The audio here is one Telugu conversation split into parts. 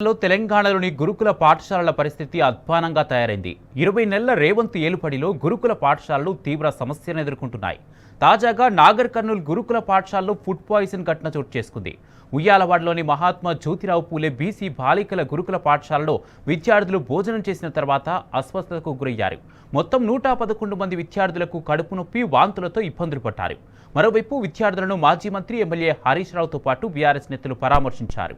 తెలంగాణలోని గురుకుల పాఠశాలల పరిస్థితి అధ్వానంగా తయారైంది. 20 నెలల రేవంత్ ఏలుపడిలో గురుకుల పాఠశాలలు తీవ్ర సమస్యలను ఎదుర్కొంటున్నాయి. తాజాగా నాగర్ కర్నూల్ గురుకుల పాఠశాలలో ఫుడ్ పాయిజన్ ఘటన చోటు చేసుకుంది. ఉయ్యాలవాడలోని మహాత్మా జ్యోతిరావు పూలే బీసీ బాలికల గురుకుల పాఠశాలలో విద్యార్థులు భోజనం చేసిన తర్వాత అస్వస్థతకు గురయ్యారు. మొత్తం 111 మంది విద్యార్థులకు కడుపు నొప్పి, వాంతులతో ఇబ్బందులు పడ్డారు. మరోవైపు విద్యార్థులను మాజీ మంత్రి ఎమ్మెల్యే హరీష్ రావుతో పాటు బీఆర్ఎస్ నేతలు పరామర్శించారు.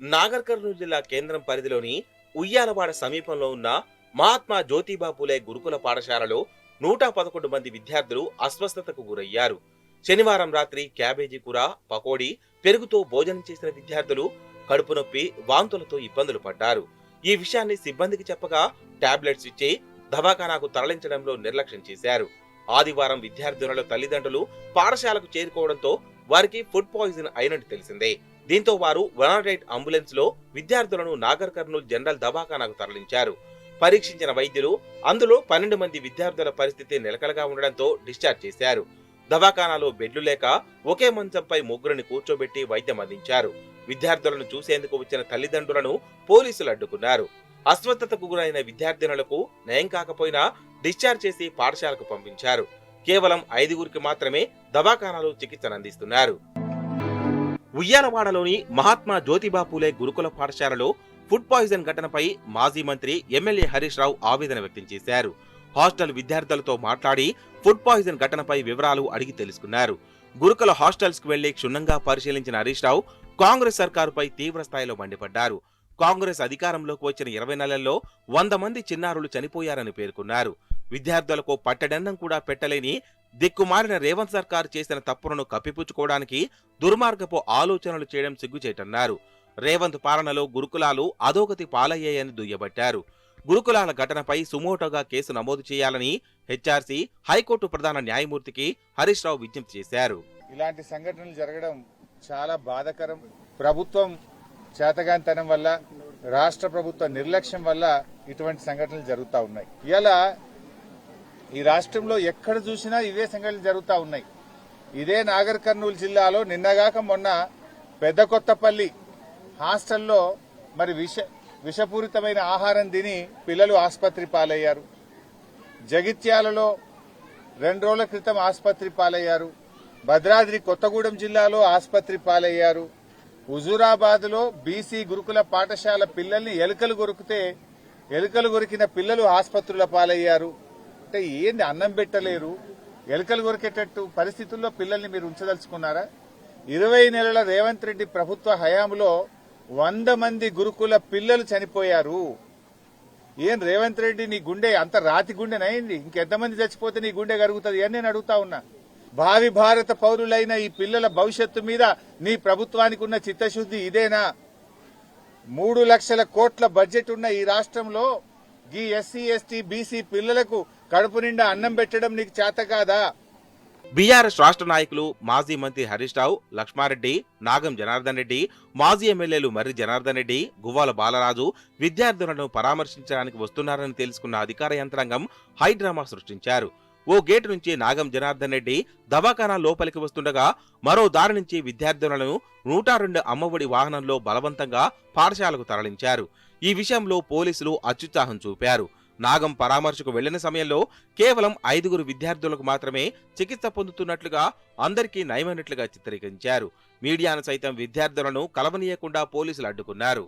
నాగర్ కర్నూలు జిల్లా కేంద్రం పరిధిలోని ఉయ్యాలవాడ సమీపంలో ఉన్న మహాత్మా జ్యోతిబా పూలే గురుకుల పాఠశాలలో 111 మంది విద్యార్థులు అస్వస్థతకు గురయ్యారు. శనివారం రాత్రి క్యాబేజీ కూర, పకోడీ, పెరుగుతో భోజనం చేసిన విద్యార్థులు కడుపు నొప్పి, వాంతులతో ఇబ్బందులు పడ్డారు. ఈ విషయాన్ని సిబ్బందికి చెప్పగా టాబ్లెట్స్ ఇచ్చి దవాఖానాకు తరలించడంలో నిర్లక్ష్యం చేశారు. ఆదివారం విద్యార్థుల తల్లిదండ్రులు పాఠశాలకు చేరుకోవడంతో వారికి ఫుడ్ పాయిజన్ అయినట్టు తెలిసిందే. దీంతో వారు 108 అంబులెన్స్ లో విద్యార్థులను నాగర్ కర్నూల్ జనరల్ దవాఖానాకు తరలించారు. పరీక్షించిన వైద్యులు అందులో 12 మంది విద్యార్థుల పరిస్థితి నిలకడగా ఉండడంతో డిశ్చార్జ్ చేశారు. దవాఖానాలో బెడ్లు లేక ఒకే మంచంపై ముగ్గురిని కూర్చోబెట్టి వైద్యం అందించారు. విద్యార్థులను చూసేందుకు వచ్చిన తల్లిదండ్రులను పోలీసులు అడ్డుకున్నారు. అస్వస్థతకు గురైన విద్యార్థినులకు నయం కాకపోయినా డిశ్చార్జ్ చేసి పాఠశాలకు పంపించారు. కేవలం 5గురికి మాత్రమే దవాఖానాలో చికిత్సను అందిస్తున్నారు. ఉయ్యాలవాడలోని మహాత్మా జ్యోతిబా పూలే గురుకుల పాఠశాలలో ఫుడ్ పాయిజన్ ఘటనపై మాజీ మంత్రి ఎమ్మెల్యే హరీష్ రావు ఆవేదన వ్యక్తం చేశారు. హాస్టల్ విద్యార్థులతో మాట్లాడి ఫుడ్ పాయిజన్ ఘటనపై వివరాలు అడిగి తెలుసుకున్నారు. గురుకుల హాస్టల్స్ కు వెళ్లి క్షుణ్ణంగా పరిశీలించిన హరీష్ రావు కాంగ్రెస్ సర్కారుపై తీవ్ర స్థాయిలో మండిపడ్డారు. కాంగ్రెస్ అధికారంలోకి వచ్చిన 20 నెలల్లో 100 మంది చిన్నారులు చనిపోయారని పేర్కొన్నారు. విద్యార్థులకు పట్టడన్నం కూడా పెట్టలేని దిక్కుమారిన రేవంత్ సర్కారు చేసిన తప్పులను కప్పిపుచ్చుకోవడానికి దుర్మార్గపు ఆలోచనలు చేయడం సిగ్గుచేటన్నారు. రేవంత్ పాలనలో గురుకులాలు అధోగతి పాలయ్యాయని దుయ్యబట్టారు. గురుకులాల ఘటనపై సుమోటోగా కేసు నమోదు చేయాలని హెచ్ఆర్సీ, హైకోర్టు ప్రధాన న్యాయమూర్తికి హరీష్ రావు విజ్ఞప్తి చేశారు. ఇలాంటి సంఘటనలు జరగడం చాలా బాధాకరం. ప్రభుత్వం చేతగానితనం వల్ల, రాష్ట్ర ప్రభుత్వ నిర్లక్ష్యం వల్ల ఇటువంటి సంఘటనలు జరుగుతూ ఉన్నాయి. ఇలా ఈ రాష్ట్రంలో ఎక్కడ చూసినా ఇవే సంఘటనలు జరుగుతూ ఉన్నాయి. ఇదే నాగర్ కర్నూలు జిల్లాలో నిన్నగాక మొన్న పెద్ద కొత్తపల్లి హాస్టల్లో మరి విషపూరితమైన ఆహారం తిని పిల్లలు ఆసుపత్రి పాలయ్యారు. జగిత్యాలలో 2 రోజుల క్రితం ఆసుపత్రి పాలయ్యారు. భద్రాద్రి కొత్తగూడెం జిల్లాలో ఆసుపత్రి పాలయ్యారు. హుజూరాబాద్ లో బీసీ గురుకుల పాఠశాల పిల్లల్ని ఎలుకలు కొరికిన పిల్లలు ఆసుపత్రుల పాలయ్యారు. అంటే ఏంది, అన్నం పెట్టలేరు, ఎలుకలు కొరికేటట్టు పరిస్థితుల్లో పిల్లల్ని మీరు ఉంచదలుచుకున్నారా? 20 నెలల రేవంత్ రెడ్డి ప్రభుత్వ హయాంలో 100 మంది గురుకుల పిల్లలు చనిపోయారు. ఏం రేవంత్ రెడ్డి, నీ గుండె అంత రాతి గుండెనైంది? ఇంకెంతమంది చచ్చిపోతే నీ గుండె కరుగుతుంది అని నేను అడుగుతా ఉన్నా. భావి భారత పౌరులైన ఈ పిల్లల భవిష్యత్తు మీద నీ ప్రభుత్వానికి ఉన్న చిత్తశుద్ధి ఇదేనా? 3 లక్షల కోట్ల బడ్జెట్ ఉన్న ఈ రాష్ట్రంలో ఈ ఎస్సీ, ఎస్టీ, బీసీ పిల్లలకు కడుపు నిండా అన్నం పెట్టడం నీకు చేత కాదా? బీఆర్ఎస్ రాష్ట్ర నాయకులు మాజీ మంత్రి హరీష్ రావు, లక్ష్మారెడ్డి, నాగం జనార్దన్ రెడ్డి, మాజీ ఎమ్మెల్యేలు మర్రి జనార్దన్ రెడ్డి, గువ్వాల బాలరాజు విద్యార్థులను పరామర్శించడానికి వస్తున్నారని తెలుసుకున్న అధికార యంత్రాంగం హైడ్రామా సృష్టించారు. ఓ గేటు నుంచి నాగం జనార్దన్ రెడ్డి దవాఖానా లోపలికి వస్తుండగా మరో దారి నుంచి విద్యార్థులను 102 అమ్మఒడి వాహనంలో బలవంతంగా పాఠశాలకు తరలించారు. ఈ విషయంలో పోలీసులు అత్యుత్సాహం చూపారు. నాగం పరామర్శకు వెళ్లిన సమయంలో కేవలం 5గురు విద్యార్థులకు మాత్రమే చికిత్స పొందుతున్నట్లుగా, అందరికీ నయమైనట్లుగా చిత్రీకరించారు. మీడియాను సైతం విద్యార్థులను కలవనీయకుండా పోలీసులు అడ్డుకున్నారు.